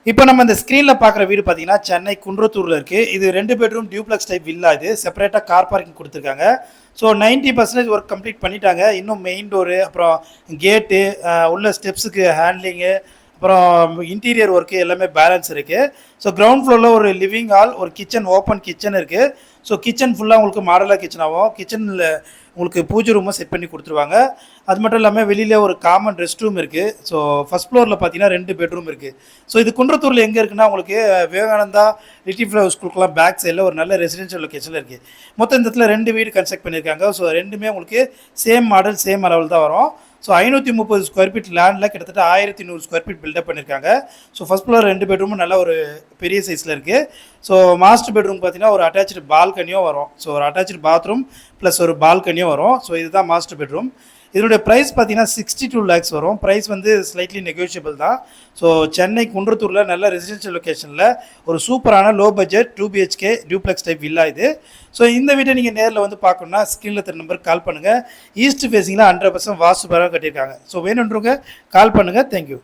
இப்போ நம்ம இந்த ஸ்க்ரீனில் பார்க்குற வீடு பார்த்தீங்கன்னா சென்னை குன்றத்தூரில் இருக்குது. இது 2 பெட்ரூம் டியூப்ளெக்ஸ் டைப் வில்லா. இது செப்பரேட்டாக கார் பார்க்கிங் கொடுத்துருக்காங்க. ஸோ 90% ஒர்க் கம்ப்ளீட் பண்ணிட்டாங்க. இன்னும் மெயின் டோரு, அப்புறம் கேட்டு, உள்ள ஸ்டெப்ஸுக்கு ஹேண்ட்லிங்கு, அப்புறம் இன்டீரியர் ஒர்க்கு எல்லாமே பேலன்ஸ் இருக்குது. ஸோ கிரவுண்ட் ஃப்ளோரில் ஒரு லிவிங் ஹால், ஒரு கிச்சன், ஓப்பன் கிச்சன் இருக்குது. ஸோ கிச்சன் ஃபுல்லாக உங்களுக்கு மாடலாக கிச்சன் ஆகும். கிச்சனில் உங்களுக்கு பூஜை ரூமும் செட் பண்ணி கொடுத்துருவாங்க. அது மட்டும் இல்லாமல் வெளியில் ஒரு காமன் ரெஸ்ட் ரூம் இருக்குது. ஸோ ஃபஸ்ட் ஃப்ளோரில் பார்த்தீங்கன்னா 2 பெட்ரூம் இருக்குது. ஸோ இது குன்றத்தூரில் எங்கே இருக்குன்னா உங்களுக்கு விவேகானந்தா லிட்டில் ஃப்ளவர் ஸ்கூலுக்குலாம் பேக் சைடில் ஒரு நல்ல ரெசிடென்ஷியல் லொக்கேஷனில் இருக்குது. மொத்தம் இந்த இடத்துல 2 வீடு கன்ஸ்ட்ரக்ட் பண்ணியிருக்காங்க. ஸோ ரெண்டுமே உங்களுக்கு சேம் மாடல் சேம் அளவில் தான் வரும். ஸோ 530 ஸ்கொயர் ஃபீட் லேண்டில் கிட்டத்தட்ட 1100 ஸ்கொயர் ஃபீட் பில்டப் பண்ணியிருக்காங்க. ஸோ ஃபஸ்ட் ஃப்ளோர் 2 பெட்ரூமும் நல்ல ஒரு பெரிய சைஸில் இருக்குது. ஸோ மாஸ்டர் பெட்ரூம் பார்த்தீங்கன்னா ஒரு அட்டாச்சு பால்கனியும் வரும். ஸோ ஒரு அட்டாச்சு பாத்ரூம் ப்ளஸ் ஒரு பால்கனியும் வரும். ஸோ இதுதான் மாஸ்டர் பெட்ரூம். இதனுடைய ப்ரைஸ் பார்த்தீங்கன்னா 62 lakhs வரும். ப்ரைஸ் வந்து ஸ்லைட்லி நெகோஷியபிள் தான். ஸோ சென்னை குன்றத்தூரில் நல்ல ரெசிடென்ஷியல் லொக்கேஷனில் ஒரு சூப்பரான low budget 2 BHK duplex type villa இது. ஸோ இந்த வீட்டை நீங்கள் நேரில் வந்து பார்க்கணுன்னா ஸ்க்ரீனில் தர நம்பருக்கு கால் பண்ணுங்கள். ஈஸ்ட் ஃபேஸிங்கில் 100% வாஸ்து பரவாக கட்டியிருக்காங்க. ஸோ வேணுன்றவங்க கால் பண்ணுங்கள். தேங்க்யூ.